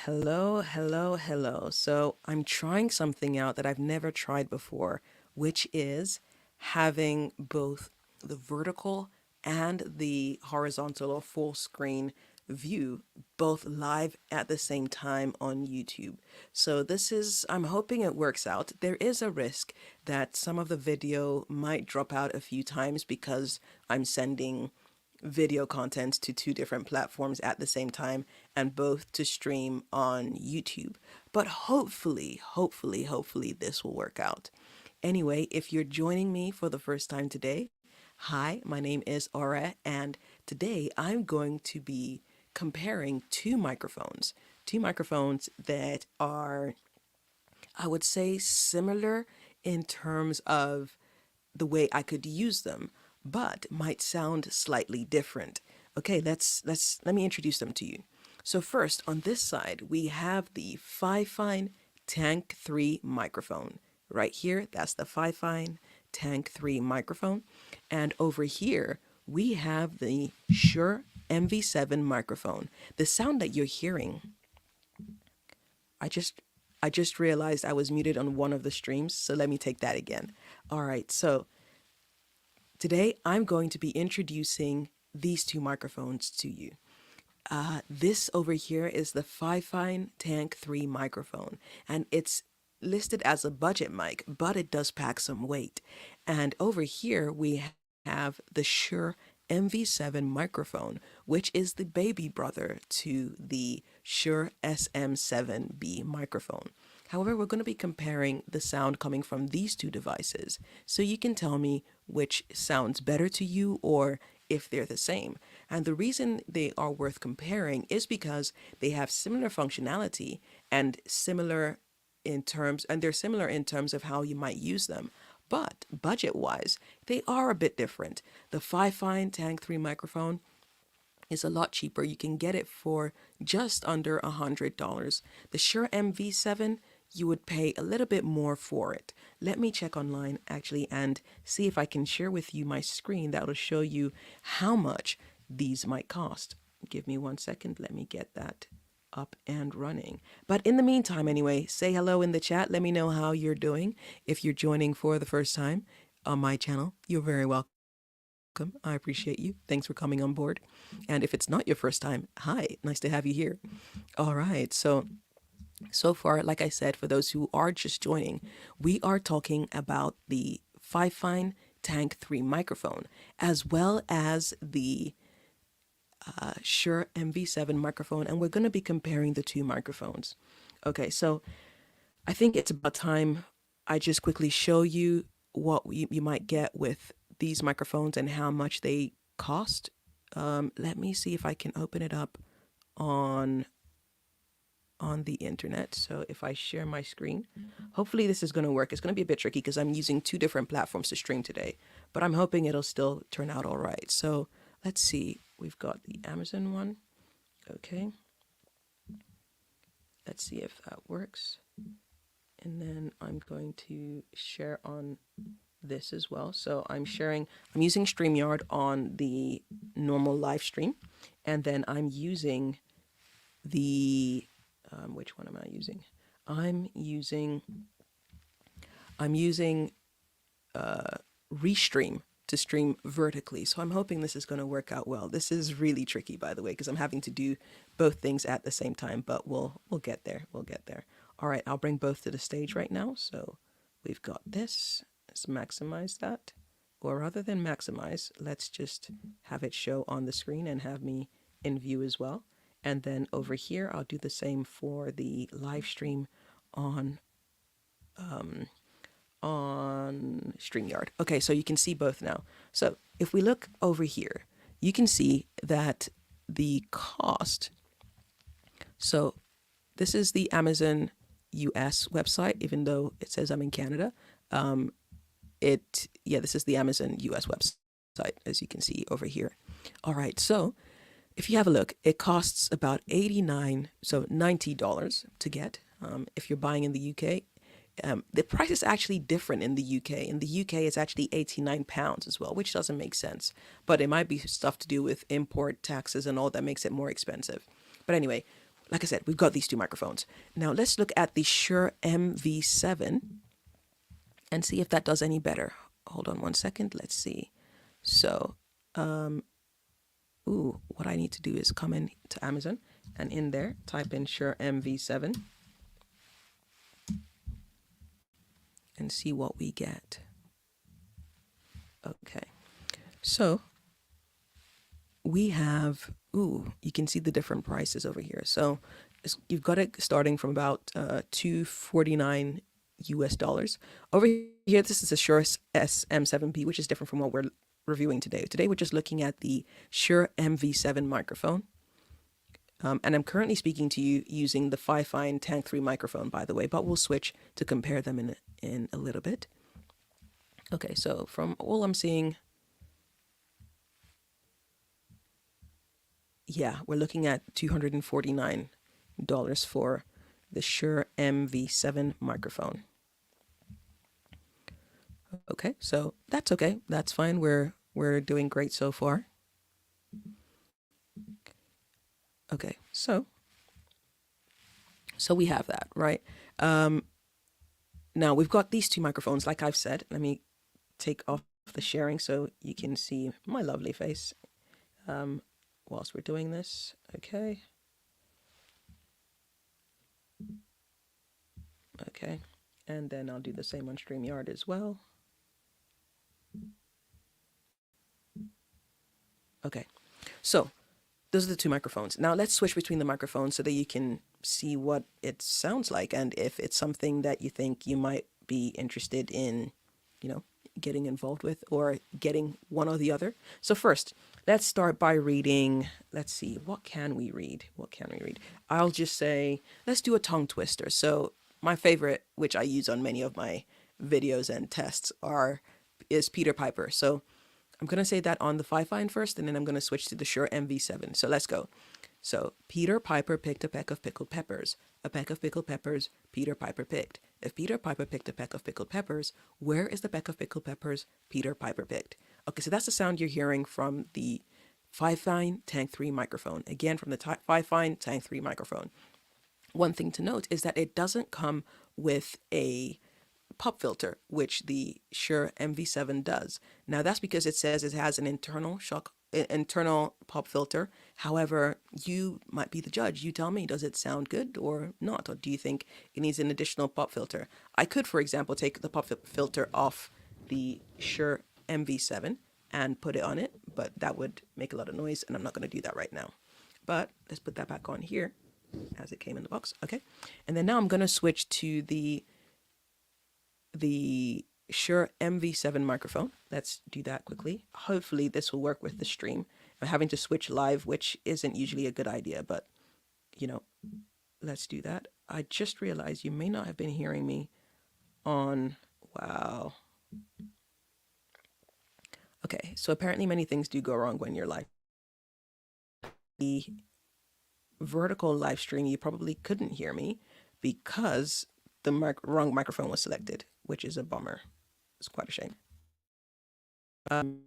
Hello. So I'm trying something out that I've never tried before, which is having both the vertical and the horizontal or full screen view both live at the same time on YouTube. So I'm hoping it works out. There is a risk that some of the video might drop out a few times because I'm sending video content to two different platforms at the same time and both to stream on YouTube. But hopefully this will work out. Anyway, if you're joining me for the first time today, hi, my name is Aura, and today I'm going to be comparing two microphones that are, I would say, similar in terms of the way I could use them, but might sound slightly different. Okay, let me introduce them to you. So first, on this side, we have the Fifine Tank 3 microphone. Right here, that's the Fifine Tank 3 microphone. And over here, we have the Shure MV7 microphone. The sound that you're hearing, I just I just realized I was muted on one of the streams, so let me take that again. All right, so today I'm going to be introducing these two microphones to you. This over here is the Fifine Tank 3 microphone, and it's listed as a budget mic, but it does pack some weight. And over here we have the Shure MV7 microphone, which is the baby brother to the Shure SM7B microphone. However, we're going to be comparing the sound coming from these two devices, so you can tell me which sounds better to you or if they're the same. And the reason they are worth comparing is because they have similar functionality and they're similar in terms of how you might use them. But budget-wise, they are a bit different. The Fifine Tank 3 microphone is a lot cheaper. You can get it for just under $100. The Shure MV7, you would pay a little bit more for it. Let me check online actually and see if I can share with you my screen that will show you how much these might cost. Give me 1 second. Let me get that up and running. But in the meantime, anyway, say hello in the chat. Let me know how you're doing. If you're joining for the first time on my channel, you're very welcome. I appreciate you. Thanks for coming on board. And if it's not your first time, hi, nice to have you here. All right. So far, like I said, for those who are just joining, we are talking about the Fifine Tank 3 microphone, as well as the Shure MV7 microphone, and we're going to be comparing the two microphones. Okay, so I think it's about time I just quickly show you what you might get with these microphones and how much they cost. Let me see if I can open it up on the internet. So if I share my screen, hopefully this is going to work. It's going to be a bit tricky because I'm using two different platforms to stream today, but I'm hoping it'll still turn out all right. So let's see. We've got the Amazon one. Okay. Let's see if that works. And then I'm going to share on this as well. So I'm using StreamYard on the normal live stream. And then I'm using which one am I using? I'm using Restream to stream vertically. So I'm hoping this is going to work out well. This is really tricky, by the way, because I'm having to do both things at the same time, but we'll get there. We'll get there. All right, I'll bring both to the stage right now. So we've got this. Let's maximize that. Or rather than maximize, let's just have it show on the screen and have me in view as well. And then over here, I'll do the same for the live stream on StreamYard. Okay, so you can see both now. So if we look over here, you can see that the cost. So this is the Amazon US website, even though it says I'm in Canada. This is the Amazon US website, as you can see over here. All right, so if you have a look, it costs about $90 to get. If you're buying in the UK, the price is actually different in the UK. In the UK, it's actually £89 as well, which doesn't make sense. But it might be stuff to do with import taxes and all that makes it more expensive. But anyway, like I said, we've got these two microphones. Now let's look at the Shure MV7 and see if that does any better. Hold on one second. Let's see. So, what I need to do is come in to Amazon and in there type in Shure MV7 and see what we get. Okay, so we have, you can see the different prices over here. So you've got it starting from about $249 US. Over here, this is a Shure SM7B, which is different from what we're reviewing today. Today, we're just looking at the Shure MV7 microphone. And I'm currently speaking to you using the Fifine Tank3 microphone, by the way, but we'll switch to compare them in a little bit. Okay, so from all I'm seeing, yeah, we're looking at $249 for the Shure MV7 microphone. Okay, so that's okay. That's fine. We're doing great so far. Okay, so we have that, right? Now we've got these two microphones, like I've said. Let me take off the sharing so you can see my lovely face whilst we're doing this. Okay. Okay, and then I'll do the same on StreamYard as well. Okay, so those are the two microphones. Now let's switch between the microphones so that you can see what it sounds like and if it's something that you think you might be interested in, getting involved with or getting one or the other. So first, let's start by reading, let's see, what can we read? I'll just say, let's do a tongue twister. So my favorite, which I use on many of my videos and tests, is Peter Piper. So I'm going to say that on the Fifine first, and then I'm going to switch to the Shure MV7. So let's go. So Peter Piper picked a peck of pickled peppers. A peck of pickled peppers Peter Piper picked. If Peter Piper picked a peck of pickled peppers, where is the peck of pickled peppers Peter Piper picked? Okay, so that's the sound you're hearing from the Fifine Tank3 microphone. Again, from the Fifine Tank3 microphone. One thing to note is that it doesn't come with a pop filter, which the Shure MV7 does. Now that's because it says it has an internal pop filter. However, you might be the judge. You tell me, does it sound good or not? Or do you think it needs an additional pop filter? I could, for example, take the pop filter off the Shure MV7 and put it on it, but that would make a lot of noise, and I'm not going to do that right now. But let's put that back on here as it came in the box. Okay. And then now I'm going to switch to the Shure MV7 microphone. Let's do that quickly. Hopefully this will work with the stream. I'm having to switch live, which isn't usually a good idea, but let's do that. I just realized you may not have been hearing me on, wow. Okay, so apparently many things do go wrong when you're live. The vertical live stream, you probably couldn't hear me because the wrong microphone was selected, which is a bummer. It's quite a shame. I don't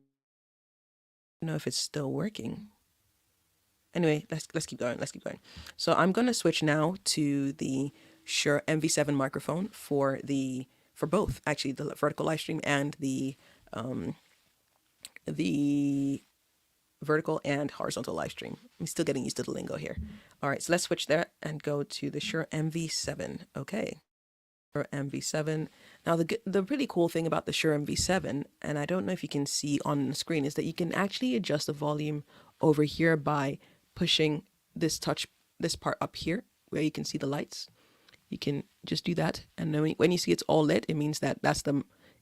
know if it's still working. Anyway, let's keep going. So I'm going to switch now to the Shure MV7 microphone for both, actually, the vertical live stream and the vertical and horizontal live stream. I'm still getting used to the lingo here. All right, so let's switch there and go to the Shure MV7. Okay. Shure MV7. Now, the really cool thing about the Shure MV7, and I don't know if you can see on the screen, is that you can actually adjust the volume over here by pushing this part up here where you can see the lights. You can just do that, and then when you see it's all lit, it means that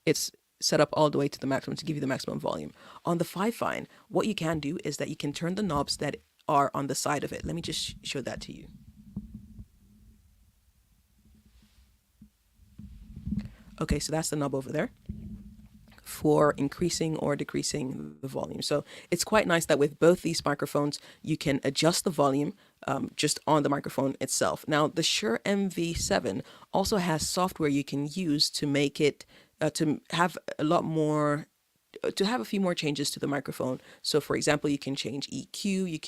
it's set up all the way to the maximum to give you the maximum volume. On the Fifine, what you can do is that you can turn the knobs that are on the side of it. Let me just show that to you. Okay, so that's the knob over there for increasing or decreasing the volume. So it's quite nice that with both these microphones, you can adjust the volume just on the microphone itself. Now, the Shure MV7 also has software you can use to make it, to have a lot more to have a few more changes to the microphone. So, for example, you can change EQ, you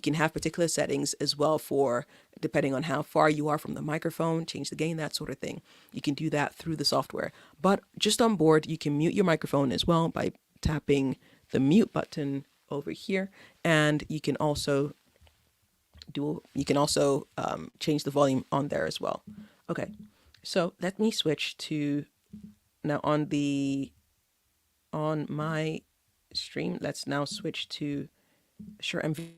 can have particular settings as well for depending on how far you are from the microphone, change the gain, that sort of thing. You can do that through the software. But just on board, you can mute your microphone as well by tapping the mute button over here, and change the volume on there as well. Okay, so let me switch to now on my stream. Let's now switch to Shure MV.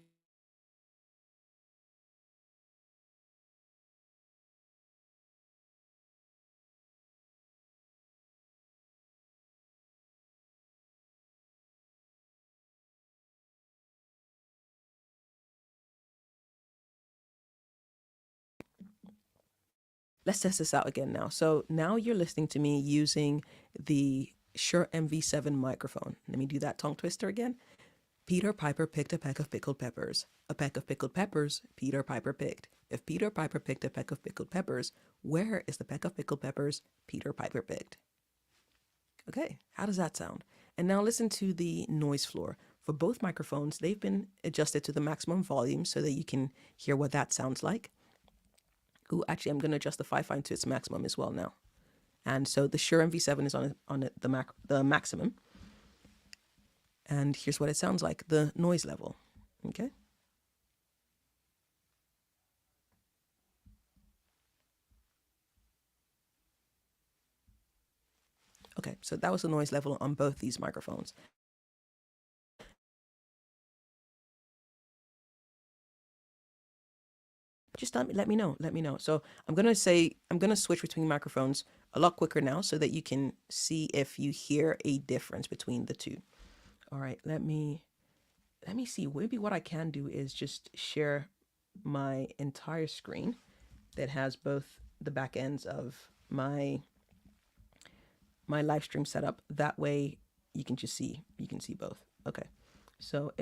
Let's test this out again now. So now you're listening to me using the Shure MV7 microphone. Let me do that tongue twister again. Peter Piper picked a peck of pickled peppers. A peck of pickled peppers Peter Piper picked. If Peter Piper picked a peck of pickled peppers, where is the peck of pickled peppers Peter Piper picked? Okay, how does that sound? And now listen to the noise floor. For both microphones, they've been adjusted to the maximum volume so that you can hear what that sounds like. Ooh, actually, I'm going to adjust the Fifine to its maximum as well now. And so the Shure MV7 is on the maximum. And here's what it sounds like, the noise level. Okay. Okay, so that was the noise level on both these microphones. Just let me know. Let me know. So I'm gonna switch between microphones a lot quicker now so that you can see if you hear a difference between the two. All right, let me see. Maybe what I can do is just share my entire screen that has both the back ends of my live stream setup. That way you can see both. Okay. So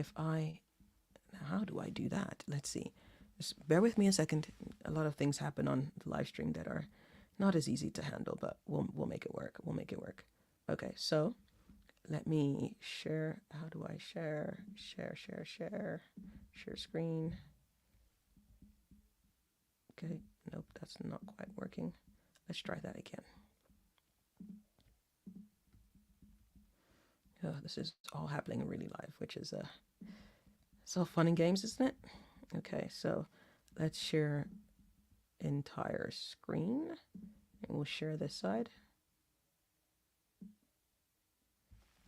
how do I do that? Let's see. Just bear with me a second. A lot of things happen on the live stream that are not as easy to handle, but we'll make it work. We'll make it work. Okay, so let me share. How do I share? Share screen. Okay, nope, that's not quite working. Let's try that again. Oh, this is all happening really live, which is it's all fun and games, isn't it? Okay, so let's share entire screen, and we'll share this side.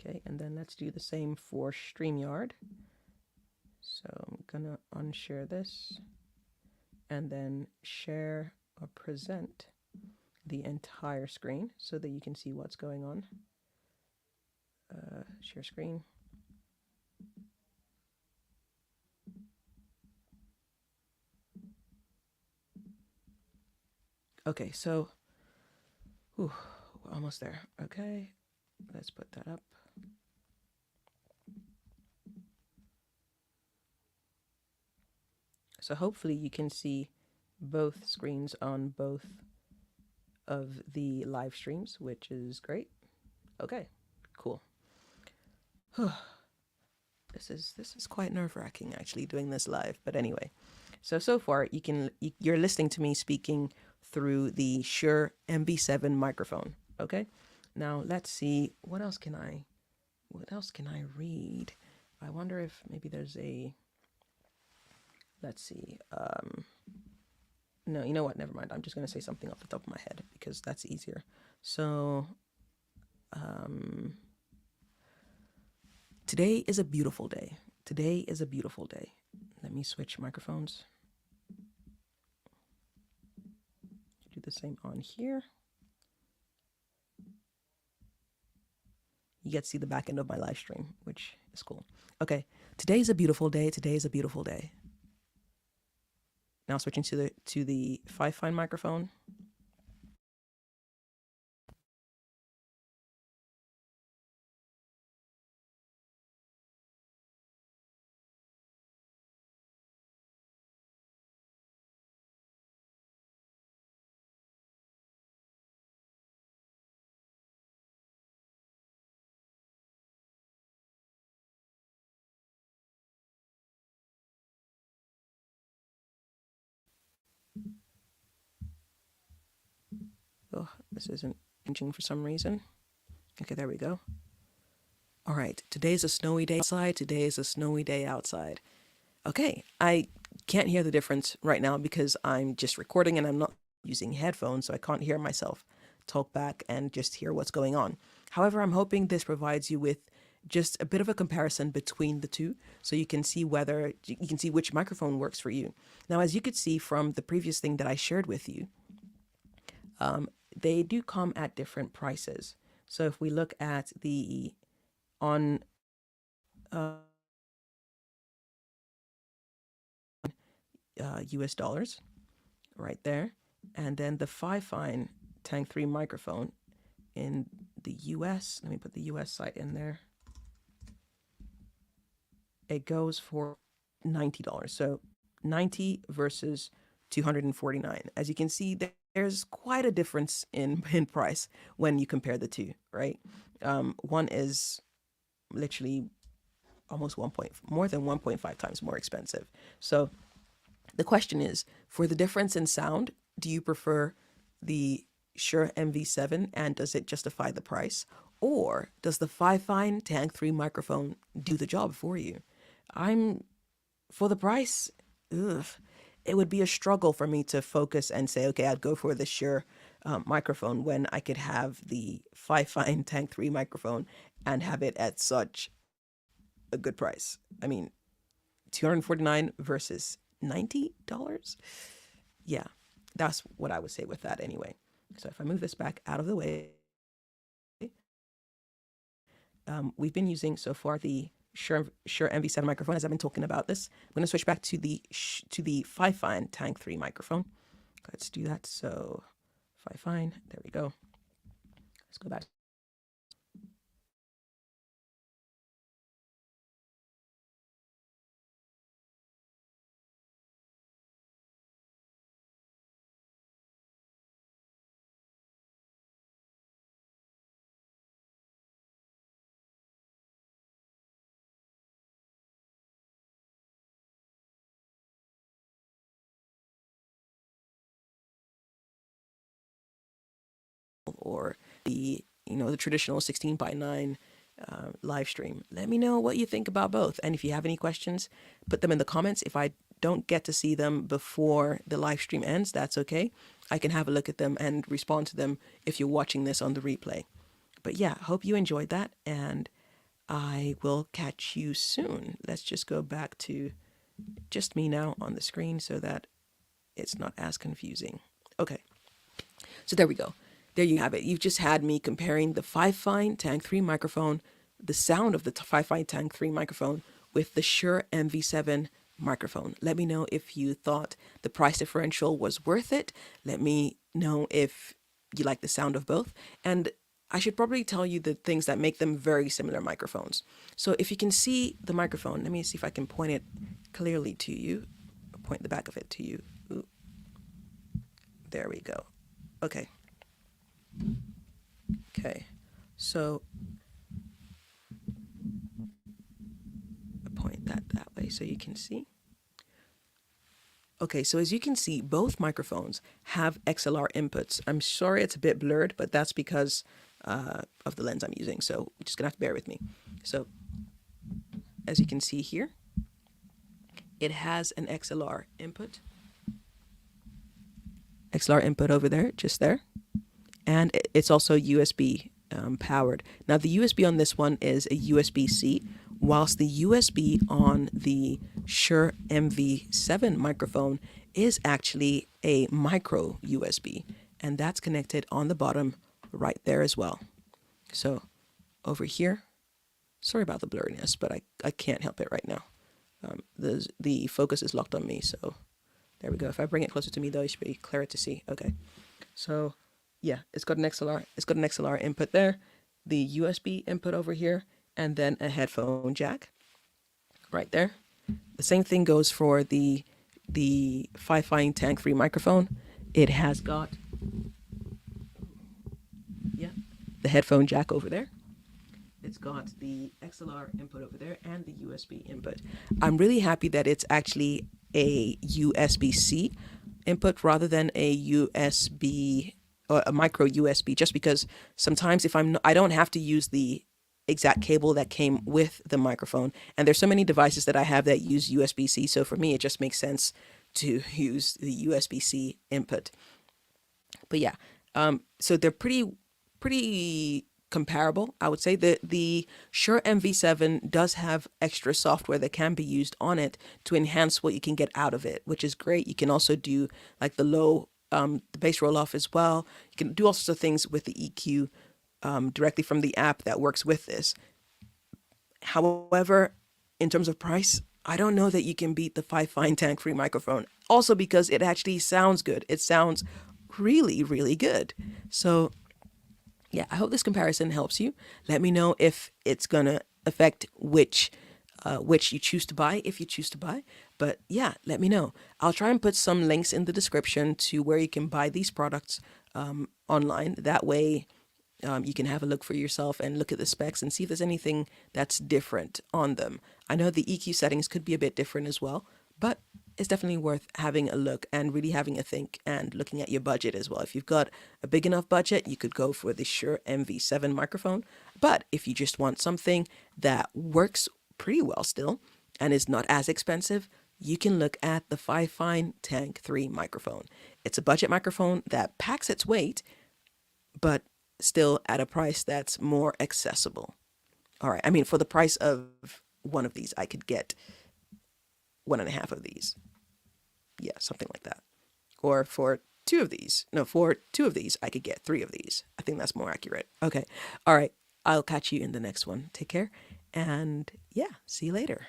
Okay, and then let's do the same for StreamYard. So I'm gonna unshare this, and then share or present the entire screen so that you can see what's going on. Share screen. Okay, so we're almost there. Okay, let's put that up. So hopefully you can see both screens on both of the live streams, which is great. Okay, cool. This is quite nerve-wracking actually doing this live, but anyway. So far you're listening to me speaking through the Shure MV7 microphone. Okay, now let's see what else can I read. I wonder if maybe there's a, let's see. No, you know what? Never mind. I'm just going to say something off the top of my head because that's easier. So, today is a beautiful day. Today is a beautiful day. Let me switch microphones. Do the same on here. You get to see the back end of my live stream, which is cool. Okay, today is a beautiful day. Today is a beautiful day. Now switching to the Fifine microphone. Oh, this isn't changing for some reason. Okay, there we go. All right, today's a snowy day outside. Today is a snowy day outside. Okay, I can't hear the difference right now because I'm just recording and I'm not using headphones, so I can't hear myself talk back and just hear what's going on. However, I'm hoping this provides you with just a bit of a comparison between the two so you can see whether you can see which microphone works for you. Now, as you could see from the previous thing that I shared with you, they do come at different prices. So if we look at the on US dollars right there, and then the Fifine Tank 3 microphone in the US, let me put the US site in there. It goes for $90. So 90 versus 249. As you can see, there's quite a difference in price when you compare the two, right? One is literally almost more than 1.5 times more expensive. So the question is, for the difference in sound, do you prefer the Shure MV7 and does it justify the price? Or does the Fifine Tank 3 microphone do the job for you? I'm for the price, ugh, it would be a struggle for me to focus and say, okay, I'd go for the Shure microphone when I could have the Fifine Tank 3 microphone and have it at such a good price. I mean, 249 versus $90? Yeah, that's what I would say with that anyway. So if I move this back out of the way, we've been using so far the Shure MV7 microphone as I've been talking about this. I'm going to switch back to the Fifine Tank 3 microphone. Let's do that. So Fifine, there we go. Let's go back. Or the traditional 16:9 live stream. Let me know what you think about both, and if you have any questions, put them in the comments. If I don't get to see them before the live stream ends, that's okay. I can have a look at them and respond to them if you're watching this on the replay. But yeah, hope you enjoyed that, and I will catch you soon. Let's just go back to just me now on the screen so that it's not as confusing. Okay, so there we go. There you have it. You've just had me comparing the Fifine Tank 3 microphone, the sound of the Fifine Tank 3 microphone with the Shure MV7 microphone. Let me know if you thought the price differential was worth it. Let me know if you like the sound of both. And I should probably tell you the things that make them very similar microphones. So if you can see the microphone, let me see if I can point it clearly to you. Point the back of it to you. Ooh. There we go. Okay. Okay, so point that way so you can see. Okay, so as you can see, both microphones have XLR inputs. I'm sorry it's a bit blurred, but that's because of the lens I'm using, so you're just gonna have to bear with me. So as you can see here, it has an XLR input. XLR input over there, just there. And it's also USB powered. Now the USB on this one is a USB-C, whilst the USB on the Shure MV7 microphone is actually a micro USB, and that's connected on the bottom right there as well. So over here, sorry about the blurriness, but I can't help it right now. The focus is locked on me, so there we go. If I bring it closer to me though, it should be clearer to see. Okay, so yeah, it's got an XLR input there, the USB input over here, and then a headphone jack right there. The same thing goes for the Fifine Tank 3 microphone. It has got the headphone jack over there. It's got the XLR input over there and the USB input. I'm really happy that it's actually a USB-C input rather than a USB a micro USB, just because sometimes if I don't have to use the exact cable that came with the microphone, and there's so many devices that I have that use USB-C, so for me it just makes sense to use the USB-C input. But yeah, so they're pretty comparable, I would say. The Shure MV7 does have extra software that can be used on it to enhance what you can get out of it, which is great. You can also do like the bass roll off as well. You can do all sorts of things with the EQ directly from the app that works with this. However, in terms of price, I don't know that you can beat the Fifine Tank 3 microphone. Also because it actually sounds good. It sounds really, really good. So yeah, I hope this comparison helps you. Let me know if it's gonna affect which you choose to buy, if you choose to buy. But yeah, let me know. I'll try and put some links in the description to where you can buy these products online. That way, you can have a look for yourself and look at the specs and see if there's anything that's different on them. I know the EQ settings could be a bit different as well, but it's definitely worth having a look and really having a think and looking at your budget as well. If you've got a big enough budget, you could go for the Shure MV7 microphone. But if you just want something that works pretty well still and is not as expensive, you can look at the Fifine Tank 3 microphone. It's a budget microphone that packs its weight, but still at a price that's more accessible. All right, I mean, for the price of one of these, I could get one and a half of these. Yeah, something like that. Or for two of these, no, for two of these, I could get three of these. I think that's more accurate. Okay, all right, I'll catch you in the next one. Take care, and yeah, see you later.